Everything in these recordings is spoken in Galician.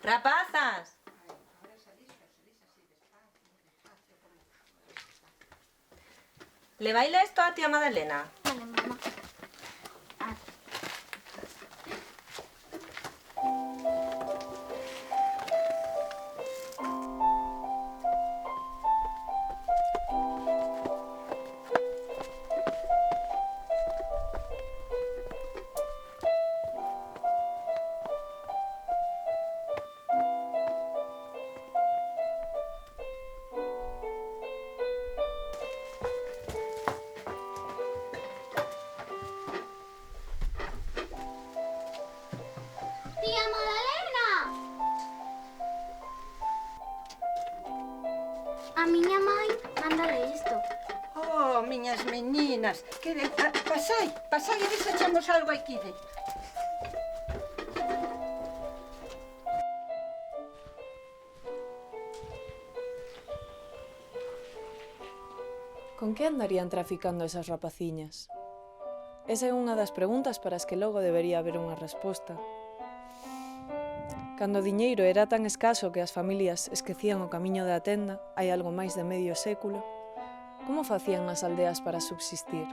Rapazas! Levaile esto a tía Madalena. Vale, mamá. Tía Madalena! A miña mãe mándale isto. Oh, miñas meninas, pasai e desechamos algo aquí de. Con que andarían traficando esas rapaciñas? Esa é unha das preguntas para as que logo debería haber unha resposta. Cando o diñeiro era tan escaso que as familias esquecían o camiño da tenda, hai algo máis de medio século, como facían nas aldeas para subsistir?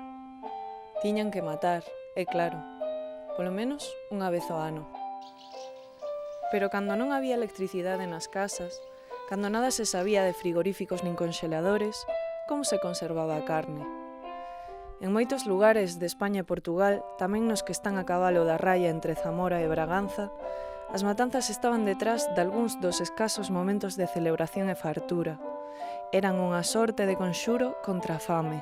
Tiñan que matar, é claro, polo menos unha vez ao ano. Pero cando non había electricidade nas casas, cando nada se sabía de frigoríficos nin conxeladores, como se conservaba a carne? En moitos lugares de España e Portugal, tamén nos que están a cabalo da raya entre Zamora e Braganza, as matanzas estaban detrás de algúns dos escasos momentos de celebración e fartura. Eran unha sorte de conxuro contra a fame.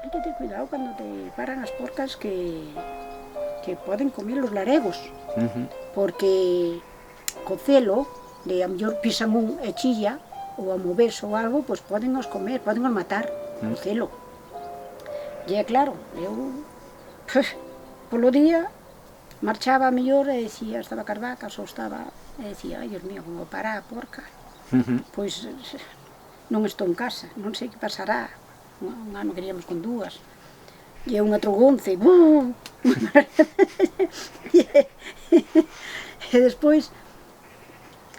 Hai que ter cuidado cando te paran as porcas que poden comer os laregos. Porque co celo, de a mellor pisan un e chilla, ou a moverse ou algo, pois poden os comer, poden os matar, o celo. E é claro, eu, polo día, marchaba a mellor e decía, estaba cas vacas, ou estaba, e decía, ai, Dios mío, como para a porca, pois non estou en casa, non sei que pasará. Un ano queríamos con dúas, e unha trogonce, e despois,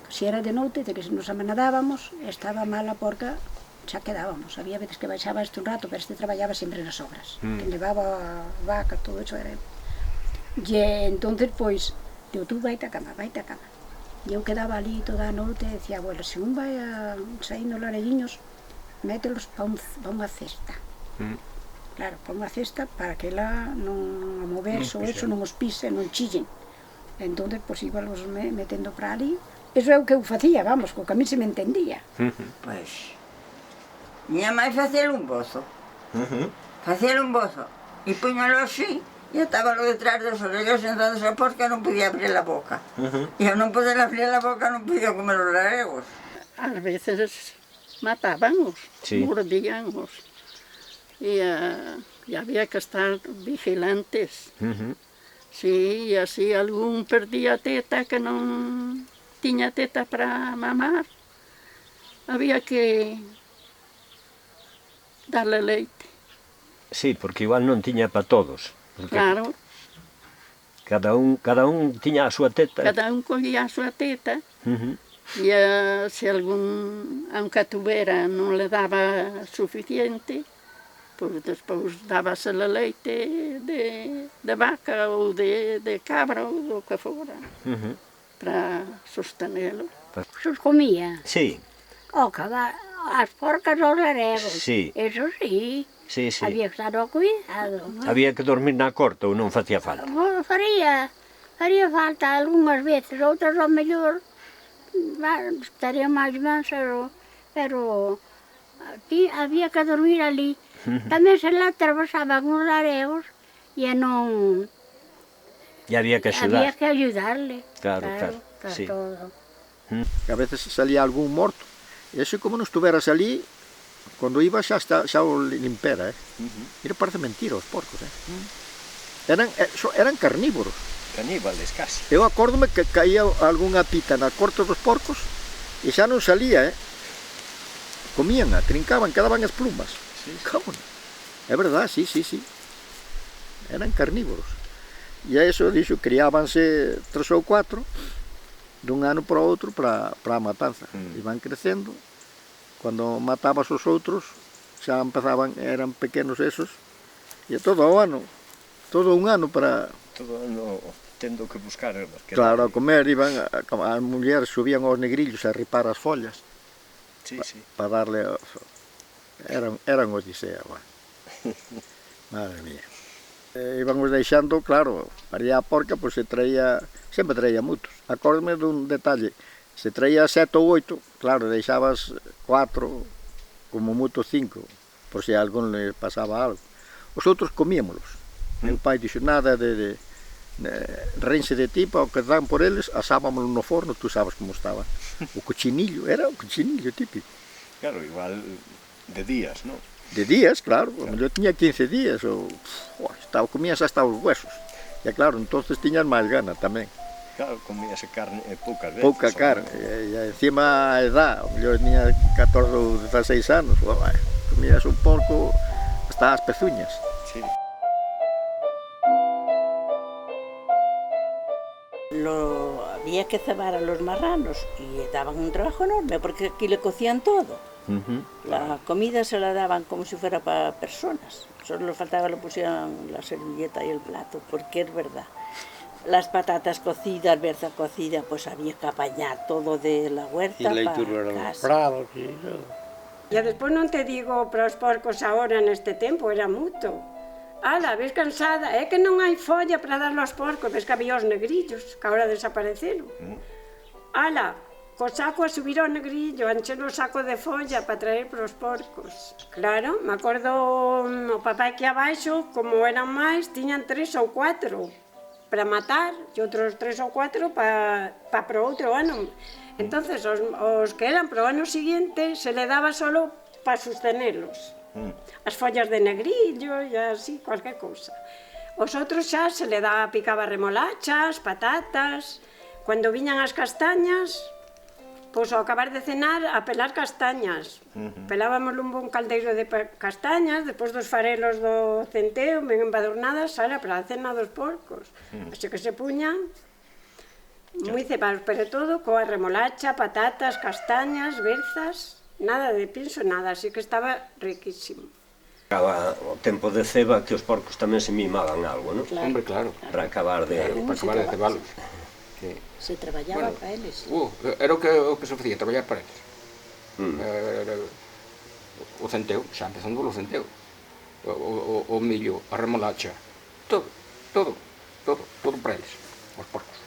se era de noite, de que nos amenadábamos, estaba mal a porca, xa quedábamos. Había veces que baixaba este un rato, pero este traballaba sempre nas obras. Que levaba a vaca, todo eso era. E entonces, pois, digo, tú vaite a cama, vaite a cama. E eu quedaba ali toda a noite e decía, bueno, se un vai a sair nos lareguiños, mételos para unha cesta. Claro, para unha cesta para que ela non a moverse ou eso, non os pise, non chillen. Entón, pois, íbalos metendo para ali. Eso é o que eu facía, vamos, co que a mí se me entendía. Pois, miña mãe facía un bozo. Facía un bozo e puñalo así e atábalo detrás dos orellos, entón a porca non podía abrir a boca. E ao non poder abrir a boca non podía comer os laregos. Ás veces matábanos, mordíamos. E había que estar vigilantes. Si, e así algún perdía teta que non tiña teta para mamar, había que darle leite. Sí, porque igual non tiña para todos. Claro. Cada un tiña a súa teta. Cada un collía a súa teta. E se algún, aunque tuvera, non le daba suficiente, pois despois dábasele leite de vaca ou de cabra ou do que fora, para sostenelo. Os comía? Sí. As porcas aos laregos, Sí. Eso sí. Sí, sí. Había que estar ao cuidado. Había que dormir na corta ou non facía falta? Faría falta algunhas veces, outras ao mellor estaría máis ben, pero había que dormir ali. Tamén se lá atravesaban os laregos e non... E había que axudar. Había que ayudarle. Claro, para sí. todo. A veces salía algún morto, e ese como non estuveras ali, cando iba xa o limpera. Mira, parece mentira os porcos. Eran carnívoros. Caníbales, casi. Eu acórdome que caía algunha pita na corte dos porcos e xa non salía, comían, trincaban, quedaban as plumas. Sí. Como? É verdade, sí. Eran carnívoros. E a eso dixo, criábanse 3 ou 4 dun ano para outro para a matanza. Iban crecendo, cando matabas os outros, xa empezaban, eran pequenos esos, e todo un ano para... Todo ano tendo que buscar... Claro, a comer, iban, as mulleres subían aos negrillos a ripar as follas. Sí. Para darle... Eran odisea, madre mía. Íbamos deixando, claro, para a porca, pois se traía, sempre traía moitos. Acórdome dun detalle, se traía 7 ou 8, claro, deixabas 4, como moito 5, por se a algún le pasaba algo. Os outros comíamolos. Meu pai dixo, nada de rense de tipo, o que dan por eles, asábamoslo no forno, tú sabes como estaba. O cochinillo, era o cochinillo típico. Claro, igual de días, non? De días, claro, eu tiña 15 días, comías hasta os huesos. E claro, entonces tiñas máis gana tamén. Claro, comíase carne poucas veces. Pouca carne, e encima a edad, eu tiña 14 ou 16 anos, comías un porco hasta as pezuñas. Sí. Había que cebar a los marranos y daban un trabajo enorme porque aquí le cocían todo. La comida se la daban como si fuera para personas. Solo les faltaba que le pusieran la servilleta y el plato, porque es verdad. Las patatas cocidas, berza cocida, pues había que apañar todo de la huerta para casa. Bravos, E despois non te digo para os porcos agora neste tempo, era moito. Ala, ves cansada, é que non hai folla para dar aos porcos, ves que había os negrillos, que agora desapareceron. Ala, co saco a subir ao negrillo, a encher o saco de folla para traer para os porcos. Claro, me acordo o papá aquí abaixo, como eran máis, tiñan 3 ou 4 para matar, e outros 3 ou 4 para o outro ano. Entonces, os que eran para o ano seguinte, se le daba solo para sostenelos. As follas de negrillo e así, cualquier cousa. Os outros xa se le daba, picaba remolachas, patatas. Cando viñan as castañas, pois ao acabar de cenar, a pelar castañas. Pelábamos un bon caldeiro de castañas, despois dos farelos do centeo, ben embadurnadas, sala para a cena dos porcos. Así que se puñan moi cebados, pero todo coa remolacha, patatas, castañas, berzas, nada de pinso, nada, así que estaba riquísimo. Acaba o tempo de ceba que os porcos tamén se mimaban algo, non? Claro. Hombre, claro. Para acabar de... Para acabar de cebalos. Se traballaba para eles. Era o que se facía, traballar para eles. O centeo, xa empezando polo centeo. O millo, a remolacha, todo para eles, os porcos.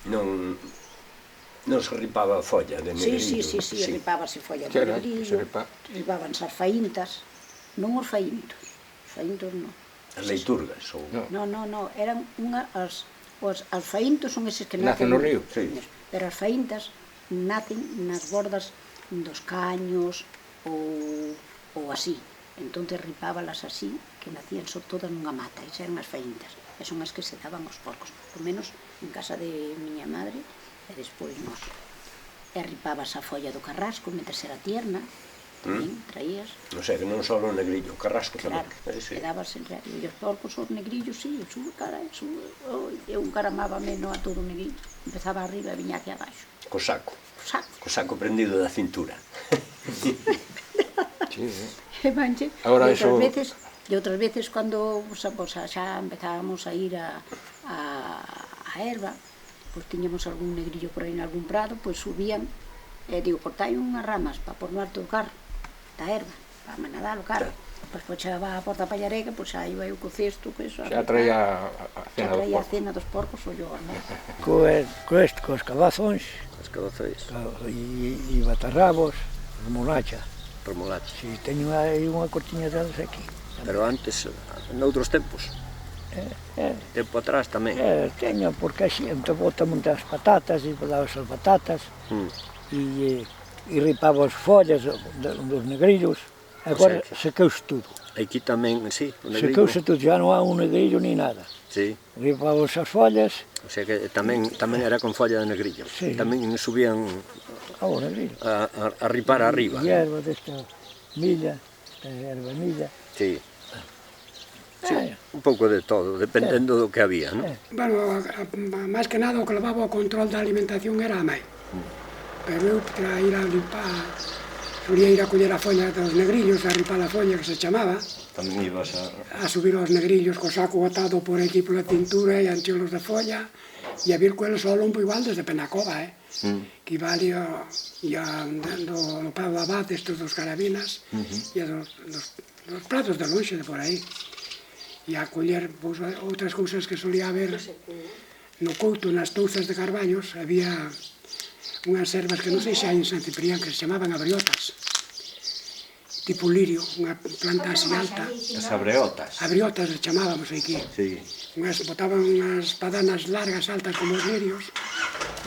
Non se ripaba folla de negrillo. Sí, ripábase folla de negrillo, ripábanse as faíntas, non os faíntos non. As leiturgas ou... Non, eran as faíntos son eses que nacen no río, pero as faíntas nacen nas bordas dos caños ou así. Entón ripábalas así, que nacían todas nunha mata, e eran as faíntas, e son as que se daban aos porcos, por menos en casa de miña madre, e despois nos. E ripabas a folla do carrasco, metes era tierna, tamén traías. Non sei, que non só o negrillo, o carrasco tamén. Claro, quedabas en realidad. E os porcos, os negrillos, sí, eu encaramaba menos a todo o negrillo. Empezaba arriba e viña aquí abaixo. Co saco. Co saco prendido da cintura. E outras veces, cando xa empezábamos a ir a erva, pois tiñamos algún negrillo por aí en algún prado, pois subían, e digo, cortai unhas ramas para pôr no alto do carro, da erva, para manadar o carro. Pois chegaba a porta pallareca, pois xa iba eu co cesto, xa traía a cena dos porcos, ou yo, non? Cos cabazóns, e batarrabos, remolacha. Si, teño aí unha cortiña delas aquí. Pero antes, noutros tempos? Tempo atrás tamén? Teño, porque así, entón botamos as patatas, e botabas as patatas, e ripaba as follas dos negrillos, Agora secouse tudo. Aquí tamén, sí, o negrillo. Secouse tudo, já non há un negrillo ni nada. Sí. Ripábamos as follas. O sea que tamén era con folla de negrillo. Sí. Tamén subían ao negrillo. A ripar arriba. Hierba desta milla, esta hierba milla. Sí. Sí, un pouco de todo, dependendo do que había, non? Bueno, máis que nada o que levaba o control da alimentación era a mãe. Pero eu para ir a limpar, solía ir a coller a folla dos negrillos, a ripar a folla que se chamaba. Tamén ibas a subir aos negrillos co saco atado por aquí pola cintura e a enchelos de folla e a vir coelos ao lombo igual desde Penacova, que iba ali andando no Prado da Abad, estes dos carabinas, e dos prados de lonxe de por aí. E a coller outras cousas que solía haber no Couto, nas touzas de Carballos, había unhas ervas que non sei se hai en San Ciprián, que se chamaban abriotas, tipo lirio, unha planta así alta. As abriotas. Abriotas le chamábamos aquí. Sí. Botaban unhas padanas largas, altas como os lirios,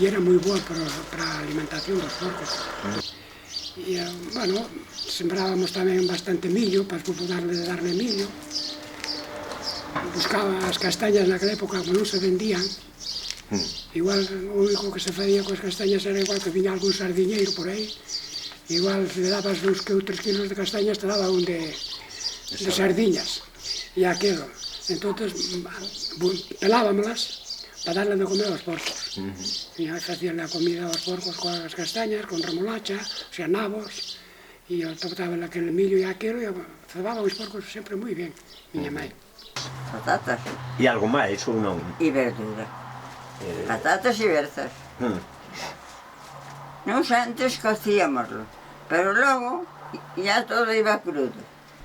e era moi boa para a alimentación dos porcos. E, bueno, sembrábamos tamén bastante millo, para darle millo. Buscaba as castañas naquela época, como non se vendían. Igual, o único que se facía coas castañas era igual que viña algún sardiñeiro por aí. Igual, se le dabas 2 que 3 kilos de castañas, te daba un de sardiñas. E aquilo. Entón, pelábamelas para darle de comer aos porcos. E aí facían a comida aos porcos coas castañas, con remolacha, o sea, nabos, e tocaban aquele millo e aquilo, e cebaban os porcos sempre moi ben, miña mãe. Patatas. E algo máis ou non? E verdura. Patatas e berzas. Nos antes cocíamoslo, pero logo ya todo iba crudo.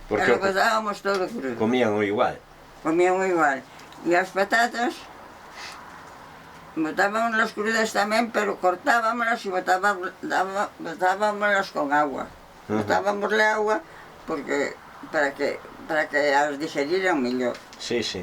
Porque lo cozábamos todo crudo. Comían o igual. Comían o igual. E as patatas botábamos crudas tamén, pero cortábamos e botábamos con agua. Botábamosle agua porque para que as digeriran mellor. Sí, sí.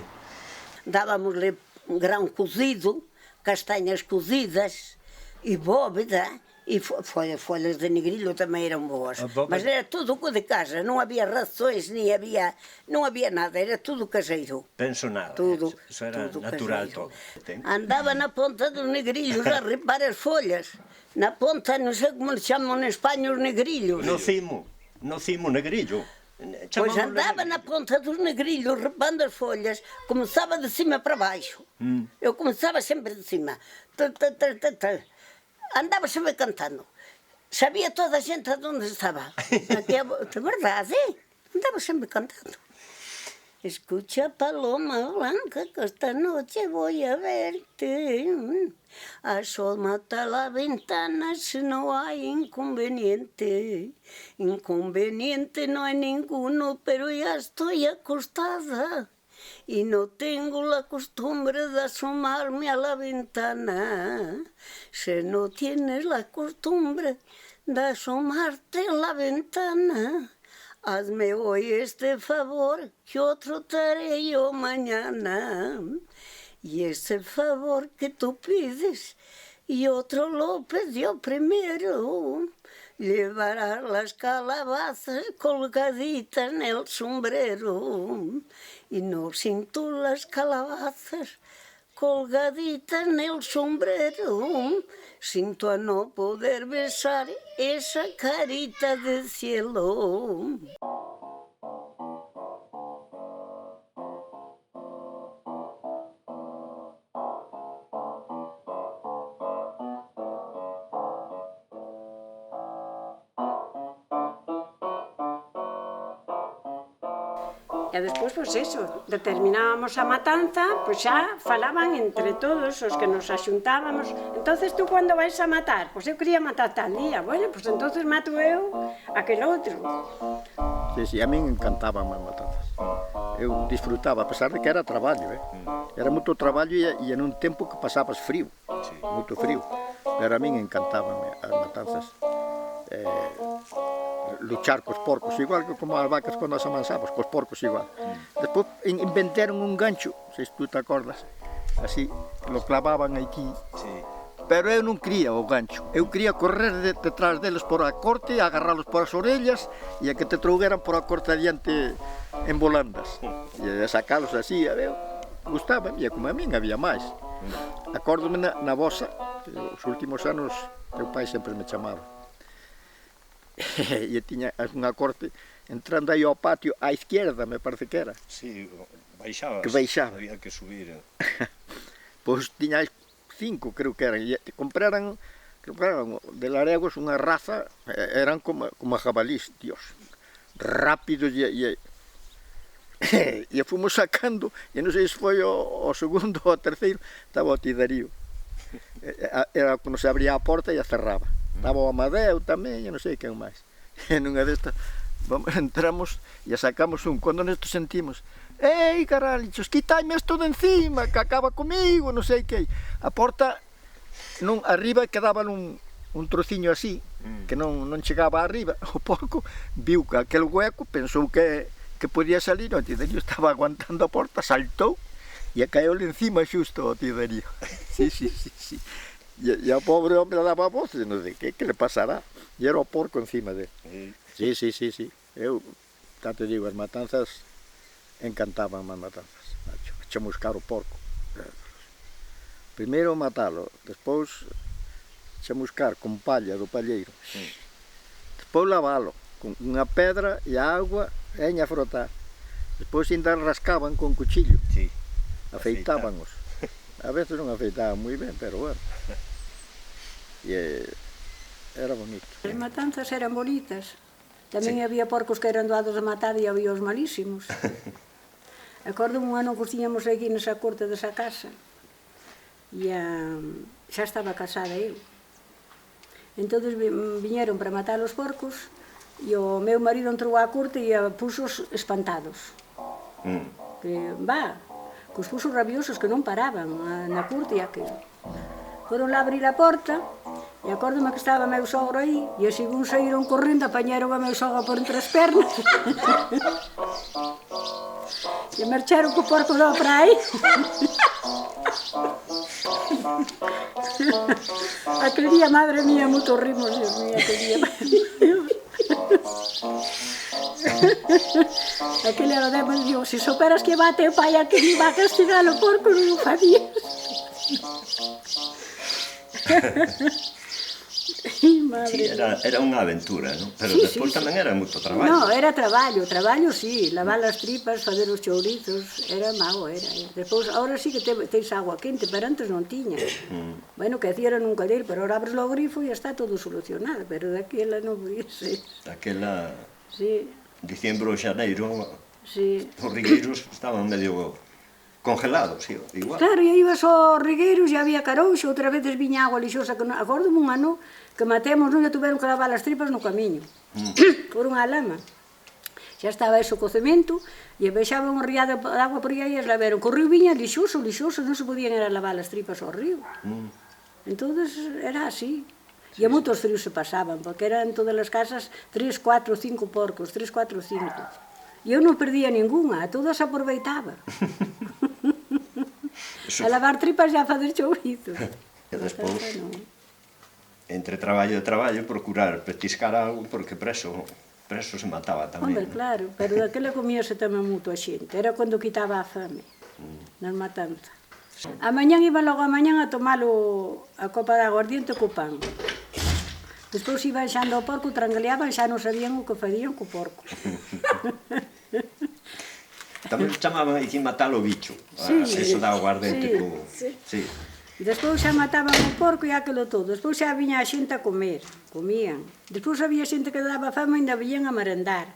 Dábamosle grão cozido, castañas cozidas e bóveda e folhas de negrillo tamén eran boas. Mas era tudo co de casa, non había rações, non había nada, era tudo caseiro. Penso nada, eso era natural todo. Andaba na ponta dos negrillos a ripar as follas. Na ponta, non sei como le chamam en España os negrillos. No cimo negrillo. Pois andaba na ponta dos negrillos repando as folhas, comezaba de cima para baixo. Eu comezaba sempre de cima. Andaba sempre cantando. Sabía toda a xente onde estaba. De verdade, andaba sempre cantando. Escucha, paloma blanca, que esta noche voy a verte. Asómate a la ventana si no hay inconveniente. Inconveniente no hay ninguno, pero ya estoy acostada. Y no tengo la costumbre de asomarme a la ventana. Si no tienes la costumbre de asomarte a la ventana, hazme hoy este favor que otro te haré yo mañana. Y ese favor que tú pides y otro lo pidió primero. Llevarás las calabazas colgaditas en el sombrero. Y no siento las calabazas colgaditas en el sombrero. Siento a no poder besar esa carita del cielo. E despois, pois eso, determinábamos a matanza, pois xa falaban entre todos os que nos axuntábamos. Entonces, tú cando vais a matar? Pois eu quería matar tal día. Bueno, pois entonces mato eu aquel outro. Sí, a min encantaban as matanzas. Eu disfrutaba, a pesar de que era traballo, Era moito traballo e en un tempo que pasabas frío, moito frío. Pero a min encantaban as matanzas. Luchar cos porcos, igual que como as vacas cando as amansamos, cos porcos igual. Despois inventaron un gancho, se tú te acordas, así, lo clavaban aquí, pero eu non quería o gancho. Eu quería correr detrás deles por a corte, agarralos por as orellas e a que te trougueran por a corte adiante en volandas. E sacalos así, eu gustaba, e como a min había máis. Acórdome na Bosa, os últimos anos teu pai sempre me chamaba. E tiña unha corte entrando aí ao patio, á izquierda, me parece que era. Sí, baixaba. Que baixaba. Había que subir. Pois tiña 5, creo que eran. E compraran de laregos unha raza, eran como jabalís, Dios. Rápidos e fomos sacando, e non sei se foi o segundo ou o terceiro, estaba o Tidarío. Era quando se abría a porta e a cerraba. Estaba o Amadeu tamén, e non sei quen máis. E nunha destas, entramos e sacamos un. Cando nestos sentimos, ei, caralichos, quitaime isto de encima, que acaba comigo, non sei que. A porta, arriba quedaba un trociño así, que non chegaba arriba. O porco viu que aquel hueco, pensou que podía salir, o Tidarío estaba aguantando a porta, saltou e caeu encima xusto o Tidarío. Sí. E o pobre hombre daba voces, non sei, que le pasará? E era o porco encima dele. Sí. Eu, te digo, as matanzas encantaban as matanzas. Chamuscar o porco. Primeiro matalo, despois chamuscar con palla do palleiro. Despois lavalo con unha pedra e auga e a frotar. Despois ainda rascaban con cuchillo. Afeitábanos. A veces non afeitaban moi ben, pero bueno. E era bonito. As matanzas eran bonitas. Tamén había porcos que eran doados a matar e había os malísimos. Acordo un ano que tiñamos aquí nesa corte desa casa e xa estaba casada eu. Entón viñeron para matar os porcos e o meu marido entrou á corte e puxos espantados. Que os puxos rabiosos que non paraban na corte e aquilo. Foron lá abrir a porta e acórdome que estaba meu sogro aí e según saíron correndo apañaron a meu sogro por entre as pernas e marcharon co porco do para aí. Aquel día, madre mía, moito rimos, Dios mío, aquel día. Aquel era o demo e digo, se superas que bate o pai a que iba a castigar o porco, non o fabías. Sí, era unha aventura, non? Pero despois tamén era moito traballo. No, era traballo, sí, lavar as tripas, fazer os chourizos, era mau, era. Despois, ahora sí que tens agua quente, pero antes non tiña. Bueno, que hacían un caldeiro, pero ahora abres o grifo e está todo solucionado, pero daquela non podía ser. Daquela, sí. Diciembro ou xaneiro, sí. Os rigueiros estaban medio congelados, igual. Claro, e ibas aos rigueiros e había carouxo, outra veces viña agua lixosa, acórdome un ano que matemos, non tuveron que lavar as tripas no camiño, por unha lama. Xa estaba eso o cocemento, e vexaba un riado de agua por aí e as laveron. Co río viña lixoso, non se podían era lavar as tripas ao río. Entón era así. E a moitos fríos se pasaban, porque eran todas as casas 3, 4, 5 porcos, 3, 4, 5. E eu non perdía ninguna, a todas aproveitaba. A lavar tripas e a fazer chourizos. E despois, entre traballo e traballo, procurar petiscar algo, porque preso se mataba tamén. Hombre, claro, pero daquela comíase tamén moito a xente. Era cando quitaba a fame, nas matanzas. A mañán iba logo a mañán a tomar a copa de aguardiente co pan. Despois iban xando ao porco, trangaleaban, xa non sabían o que facían co porco. Tamén chamaban aquí matar o bicho, eso da aguardente. Sí. Despois xa mataban o porco e aquilo todo. Despois xa viña a xente a comer, comían. Despois había xente que daba fama e ainda viñan a merendar.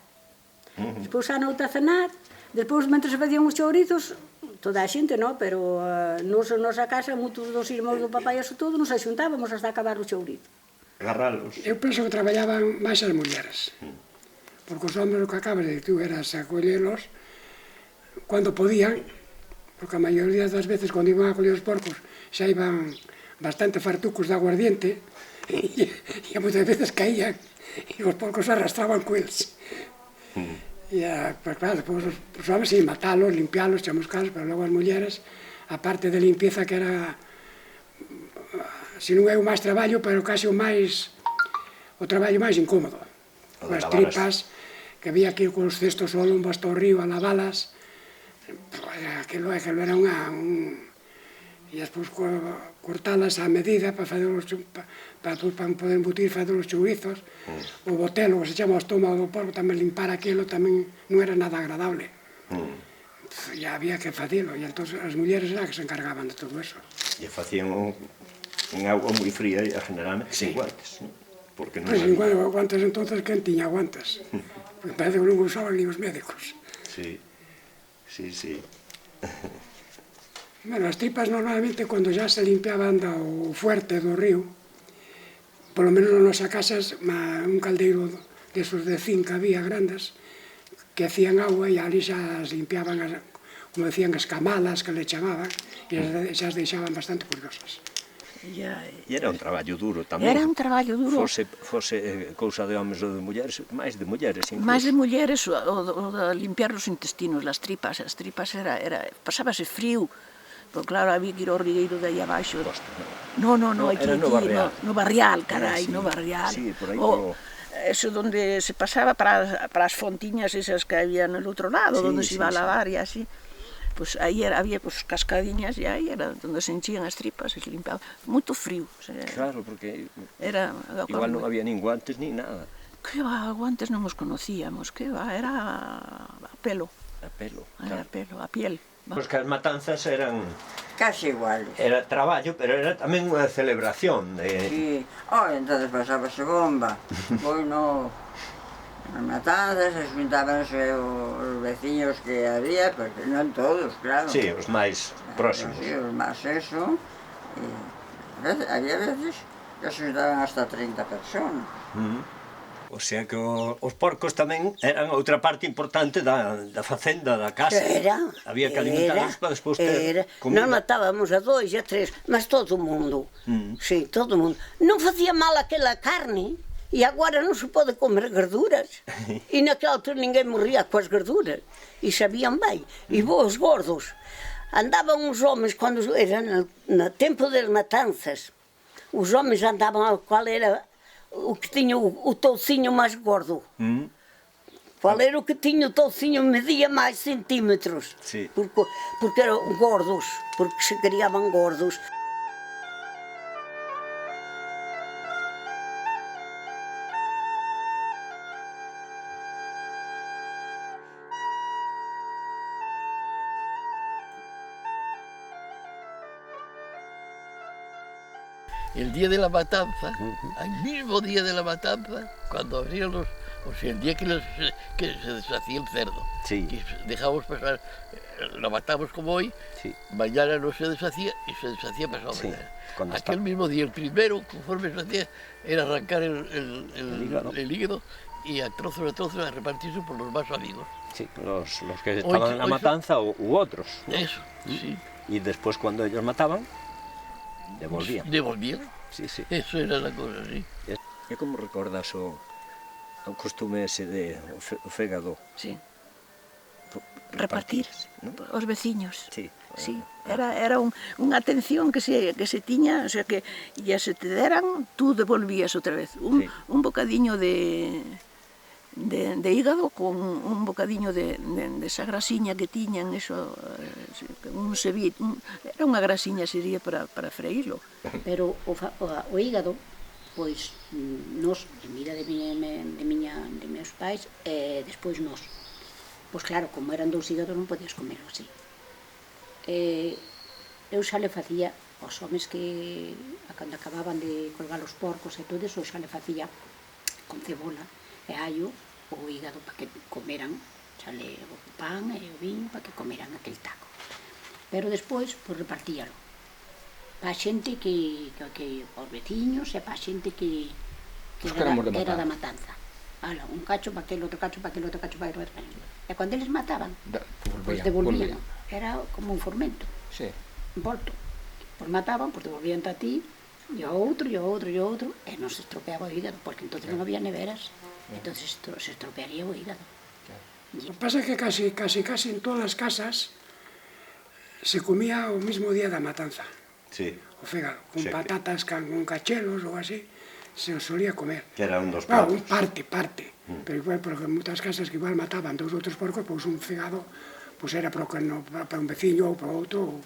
Despois xa noutra a cenar. Despois, mentre se facían os chourizos, toda a xente, non? Pero nosa casa, moitos dos irmãos do papai e todo, nos axuntábamos hasta acabar o chourizo. Agarralos. Eu penso que traballaban máis as mulleres. Porque os homens, o que acabas de tú, eras a collerlos cando podían, porque a maioría das veces, cando iban a coller os porcos, xa iban bastante fartucos de aguardiente, e moitas veces caían, e os porcos arrastraban coeles. E, pues claro, os homens, sí, matalos, limpialos, chamuscalos, pero logo as mulleres, a parte de limpieza que era se non é o máis traballo, pero case o traballo máis incómodo. As tripas, que había que ir con os cestos ao lombo hasta o río a lavalas, aquilo era e despois cortalas á medida para poder embutir, fazer os chourizos. O botelo, que se chama o estómago do porco, tamén limpar aquilo tamén non era nada agradable. E había que facelo, e entón as mulleres eran que se encargaban de todo eso. E facían en auga moi fría e generalmente sin guantes, non? Porque non Pois, había... guantes entonces, quen tiña guantes? Porque parece que non usaban ni os médicos. Sí. Bueno, as tripas normalmente, cando xa se limpiaban do fuerte do río, polo menos na nosa casa, un caldeiro desos de zinc que había grandes, que hacían agua e ali xa as limpiaban, como decían, as camalas que le chamaban, e xa as deixaban bastante curiosas. E era un traballo duro tamén. Era un traballo duro. Fose cousa de homes ou de mulleres, máis de mulleres incluso. Máis de mulleres, o de limpiar os intestinos, as tripas pasábase frío, porque claro, había que ir ao rigueiro de aí abaixo. No, hai que ir no barrial, carai, no barrial. Sí, por aí. Eso donde se pasaba para as fontiñas esas que había no outro lado, donde se iba a lavar e así. Pois aí había cascadiñas e aí era onde se enchían as tripas e se limpiaban. Moito frío. Claro, porque igual non había nin guantes nin nada. Que va, guantes non os conocíamos, que va, era a pelo. A pelo, claro. A pelo, a piel. Pois que as matanzas eran... Casi iguales. Era traballo, pero era tamén unha celebración. Sí, entonces pasábase bomba. Bueno... As matanzas, xuntábanse os veciños que había, porque non todos, claro. Sí, os máis próximos. Sí, os máis eso. Había veces que se xuntaban hasta 30 personas. O sea que os porcos tamén eran outra parte importante da facenda, da casa. Había que alimentarlos para despois ter comida. Non matábamos a 2 e a 3, mas todo o mundo. Sí, todo o mundo. Non facía mal aquela carne. E agora non se pode comer verduras. E naquela altura ninguén morría coas verduras. E sabían ben. E vos gordos. Andaban uns homens, cando era no tempo das matanzas, os homens andaban ao qual era o que tiña o touciño máis gordo. Qual era o que tiña o touciño, medía máis centímetros. Porque eran gordos, porque se criaban gordos. El día de la matanza, al mismo día de la matanza, cuando abrían el día que se deshacía el cerdo, que dejábamos pasar, lo matamos como hoy, mañana no se deshacía y se deshacía pasado mañana. Aquel mismo día, el primero, conforme se hacía, era arrancar el hígado y a trozos a repartirse por los más amigos. Sí, los que estaban en la matanza u otros. Eso, sí. Y después cuando ellos mataban, devolvían. Devolvían. Sí. Eso era la cosa, sí. E como recordas o costume ese de o fégado? Sí. Repartir os veciños. Sí. Era unha atención que se tiña, o sea que ya se te deran, tú devolvías outra vez. Un bocadiño de hígado con un bocadiño de esa grasiña que tiñan, eso, era unha grasiña sería para freírlo. Pero o hígado, pois, nos, de mira de meus pais, e despois nos. Pois claro, como eran 2 hígados non podías comerlo así. Eu xa le facía aos homes que, cando acababan de colgar os porcos e todo eso, xa le facía con cebola e allo o hígado para que comeran, xa le o pan e o viño para que comeran aquel taco. Pero despois, pois repartíalo para a xente que os veciños e para a xente que era da matanza. Un cacho para aquel, outro cacho para aquel, outro cacho para aquel. E cando eles mataban, pois devolvían. Era como un fermento, volto. Pois mataban, pois devolvían a ti, e ao outro, e ao outro, e ao outro, e non se estropeaba o hígado, porque entonces non había neveras. Entonces se estropearía o hígado. O que pasa é que casi en todas as casas se comía o mismo día da matanza. Sí. o fígado, con patatas, con cachelos ou así, se os solía comer. Que era un dos pratos. Parte. Pero igual, porque en moitas casas que igual mataban 2 ou 3 porcos, pois un fígado, pois era para un veciño ou para outro,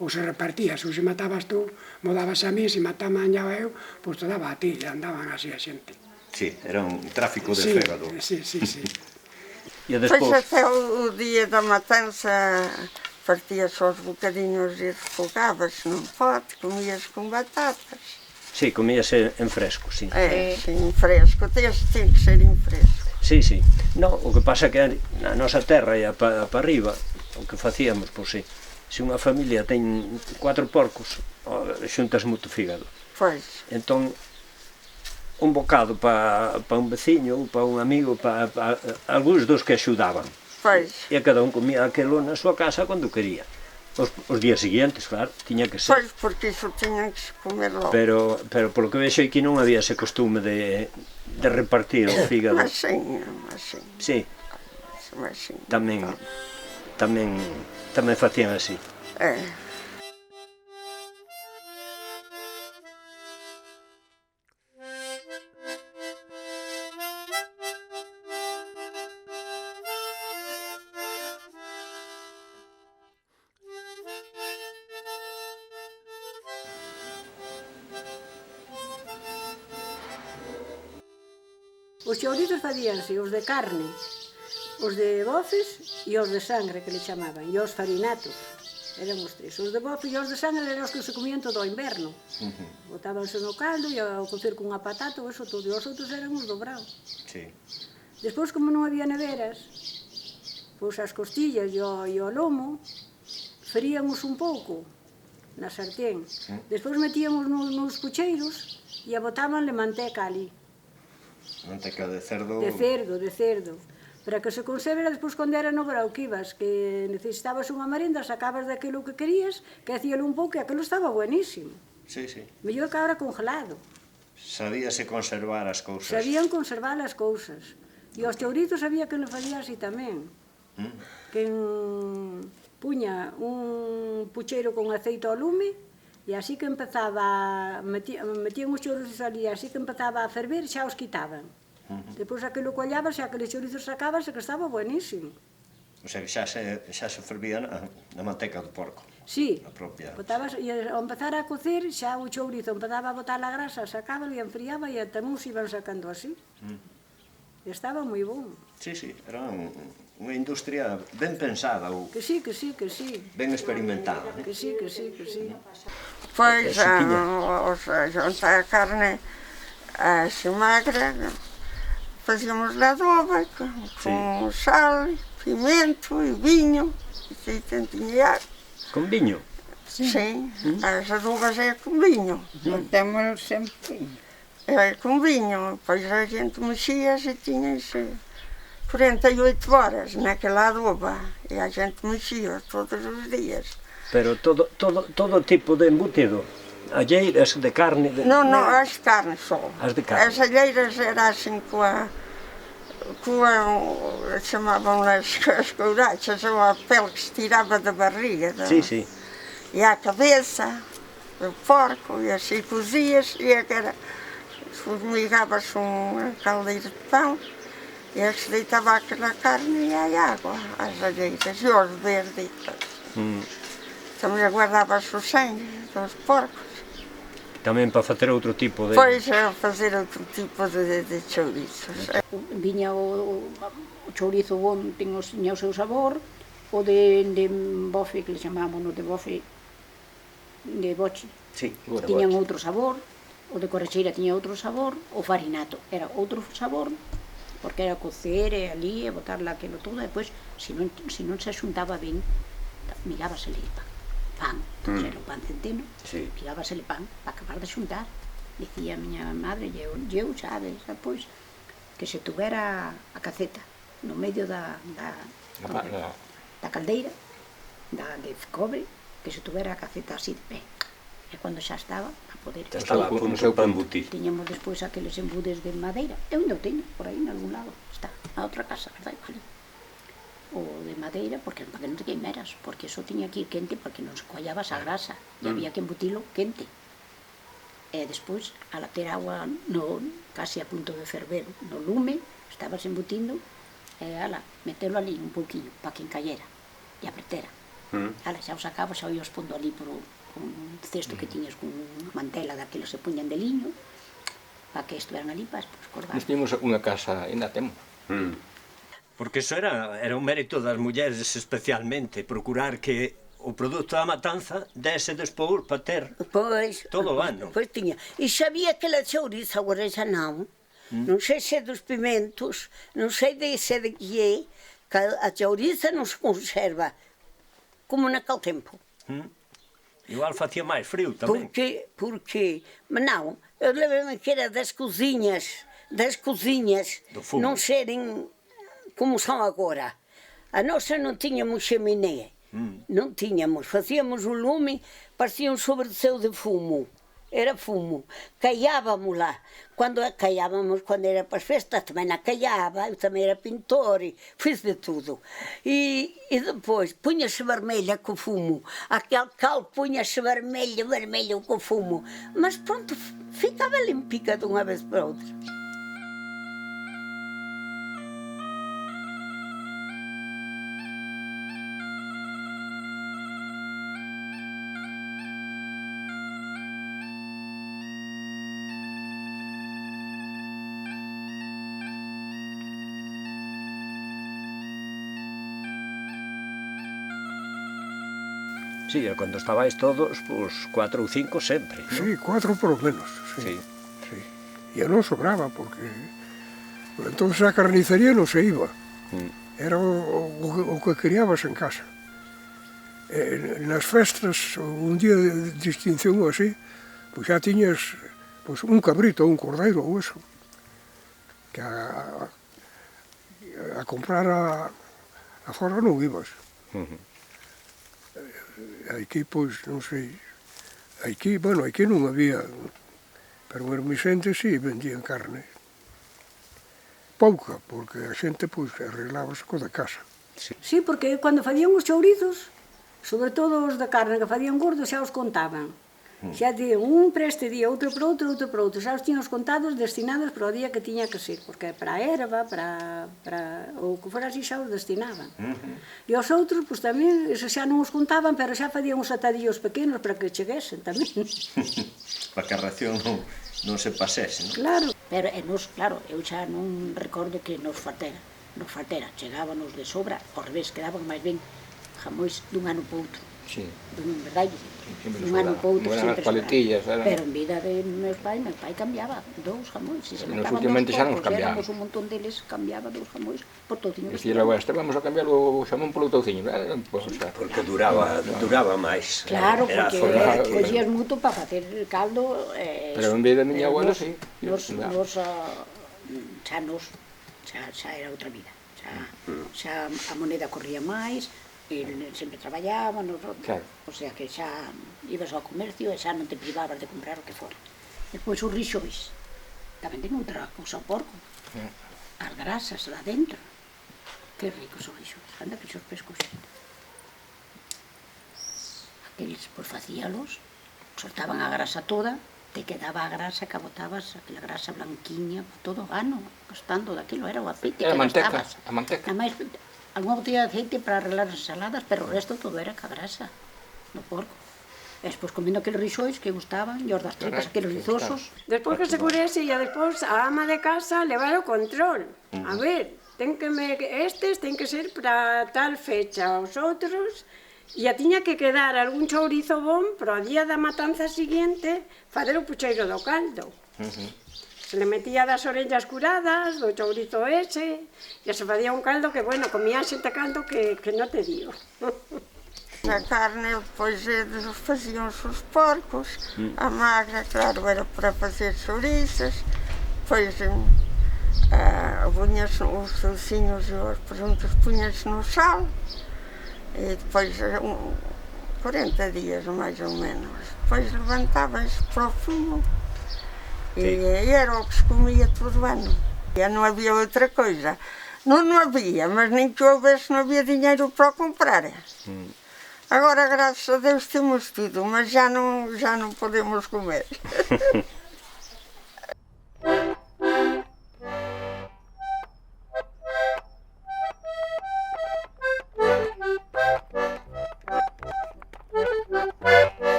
ou se repartía. Se matabas tú, mo dabas a mí, se mañaba eu, pois te daba a ti, e andaban así a xente. Sí, era un tráfico de fígado. Sí. E despois... Pois até o día da matanza partías os bocadinhos e refogabas num pote, comías com batatas. Sí, comíase en fresco, sí. En fresco, ten que ser en fresco. Sí. No, o que pasa é que na nosa terra e para arriba, o que facíamos, pois sí, se unha familia ten 4 porcos, xuntas moito fígado. Pois. Entón, un bocado para un veciño, para un amigo, para algúns dos que axudaban. Pois. E cada un comía aquilo na súa casa cando quería. Os días seguintes, claro, tiña que ser. Pois, porque iso tiñan que se comer logo. Pero polo que vexo aquí non había ese costume de repartir o fígado. Mas sí. Sí. Tamén facían así. Os chourizos fadíanse os de carne, os de bofes e os de sangre, que le chamaban, e os farinatos. Eran os tres. Os de bofe e os de sangre eran os que se comían todo o inverno. Botábanse no caldo e ao cocer cunha patata, eso todo. E os outros eran os dobrados. Despois, como non había neveras, pois as costillas e o lomo fríamos un pouco na sartén. Despois metíamos nos pucheiros e botábanle manteca ali. Manteca de cerdo? De cerdo. Para que se conserve, despois, cando era no brao que ibas, que necesitabas unha merenda, sacabas daquilo que querías, que hacíalo un pouco, e aquilo estaba buenísimo. Sí. Mellor que ahora congelado. Sabíase conservar as cousas. Sabían conservar as cousas. E os chourizos sabía que lo facía así tamén. Que puña un pucheiro con aceite ao lume, e así que empezaba, metían os chourizos ali, así que empezaba a ferver, xa os quitaban. Depois aquilo collaba, xa aqueles chourizos sacábanse, que estaba buenísimo. O sea, que xa se fervía na manteca do porco. Sí, e ao empezar a cocer, xa o chourizo empezaba a botar a grasa, sacábalo e enfriaba, e tamén os iban sacando así. E estaba moi bon. Sí, era unha industria ben pensada. Que sí. Ben experimentada. Que sí. Pois, a carne así magra, facíamos la adoba con sal, pimento e viño, e tentinha. Con viño? Sí, as adobas é con viño. Montamos sempre con viño, pois a gente mexía e tiñase 48 horas naquela adoba, e a gente mexía todos os días. Pero todo tipo de embutido? Alleiras de carne? Non, as carnes só. As de carne? As alleiras era assim coa chamaban as courachas, ou a pele que se tiraba da barriga. Sí. E a cabeça do porco, e assim cozias, e esmigava-se uma caldeira de pão, e se deitava aquela carne e a água, as alheiras e os verditos. Também guardava-se o sangue dos porcos. Tamén para facer outro tipo de... Pois, fazer outro tipo de chourizos. Viña o chourizo bon, tiña o seu sabor, o de bofe, que le chamábamos, de bofe, de boche, tiñan outro sabor, o de correcheira tiña outro sabor, o farinato era outro sabor, porque era cocer e ali, e botarla aquilo todo, e depois, se non se xuntaba ben, mirábasele pan, era o pan centeno, mirábasele pan, para acabar de xuntar. Dicía a miña madre, eu sabes, pois, que se tuvera a caceta no medio da caldeira, de cobre, que se tuvera a caceta así de pé. E cando xa estaba, a poder... Xa estaba a punto para embutir. Tiñamos despois aqueles embudes de madeira, eu ainda o teño, por aí, en algún lado, está, na outra casa, verdad, vale. o de madeira, porque para que non te queimeras, porque eso tiña que ir quente porque non se collabas a grasa, e había que embutilo quente. E despois, al ter agua casi a punto de ferver no lume, estabas embutindo, e metelo ali un pouquinho, para que encallera, e apretera. Xa o sacabas, xa o ibas pondo ali por un cesto que tiñas con unha mantela daquelos se puñan de liño, para que estuveran ali para colgar. Nos tínhamos unha casa, ainda temos. Porque eso era un mérito das mulleres especialmente, procurar que o produto da matanza dese despois para ter todo o ano. Pois tiña. E sabía que a chouriza, agora xa non. Non sei se dos pimentos, non sei de se de que é, que a chouriza non se conserva como naquele tempo. Igual facía máis frío tamén. Porque, non, eu lembro-me que era das cozinhas non seren como son agora. A nosa non tiñamos xeminea, non tiñamos, facíamos o lume, parecía un sobreceu de fumo. Era fumo, caiábamos lá, cando era para as festas tamén a caiaba, eu tamén era pintor, fiz de tudo. E depois puñase vermelha co fumo, aquel cal puñase vermelho co fumo, mas pronto, ficaba limpica de unha vez para outra. Sí, cando estabais todos, pois 4 ou 5 sempre. Sí, 4 por lo menos, sí. E non sobraba, porque entonces a carnicería non se iba. Era o que criabas en casa. Nas festas, un día de distinción ou así, pois xa tiñas un cabrito, un cordeiro ou eso, que a comprar a fora non ibas. Aquí, pois, non sei, aquí non había, pero en Ermixente sí vendían carne. Pouca, porque a xente, pois, arreglábase co de casa. Sí, porque cando facían os chourizos, sobre todo os de carne que facían gordos, xa os contaban. Xa dían un para este día, outro para outro, outro para outro. Xa os tiñan os contados, destinados para o día que tiña que ser, porque para a erva, para o que fora así xa os destinaban. E os outros, pois tamén, xa non os contaban, pero xa facían uns atadillos pequenos para que cheguesen tamén. Para que a ración non se pasese, non? Claro. Pero, claro, eu xa non recordo que nos faltera. Chegábanos de sobra, ao revés, quedaban máis ben jamois dun ano para outro. Sí. Verdade? Dun ano para outro sempre sobraba. Pero en vida de meu pai cambiaba 2 jamois. Nos últimamente xa non os cambiaba. Éramos un montón deles, cambiaba 2 jamois por todo. Dicía a este, vamos a cambiar o xamón polo touciño. Porque duraba máis. Claro, porque collías moito para facer caldo. Pero en vez da miña abuela, sí. Xa era outra vida. Xa a moneda corría máis, sempre traballaban, o sea que xa ibas ao comercio e xa non te privabas de comprar o que fora. Depois os rixois, tamén ten outra cousa ao porco, as grasas lá dentro, que ricos os rixois, anda que xos pescos. Aqueles, pois facíalos, soltaban a grasa toda, te quedaba a grasa que botabas, aquela grasa blanquiña, todo o ano, gastando daquilo, era o aceite que gastabas. A manteca. Ademais, algunha botella de aceite para arreglar as ensaladas, pero o resto todo era ca grasa do porco. E despois comendo aqueles rixois que gustaban, e os das tripas, aqueles rizosos. Despois que se curese, e despois a ama de casa levar o control. A ver, estes ten que ser para tal fecha, os outros, e a tiña que quedar algún chourizo bon para o día da matanza siguiente fazer o pucheiro do caldo. Se le metía das orellas curadas, do chourizo ese, e se facía un caldo que, bueno, comía xente caldo que non te digo. A carne, pois, facían os porcos, a magra, claro, era para facer chourizos, pois, puñas os touciños e os presuntos puñas no sal, e depois 40 días máis ou menos, depois levantaban-se para o fumo e era o que se comia todo o ano. E non había outra coisa, não havia, mas nem que houvesse, não havia dinheiro para comprar. Agora, graças a Deus, temos tudo, mas já não podemos comer.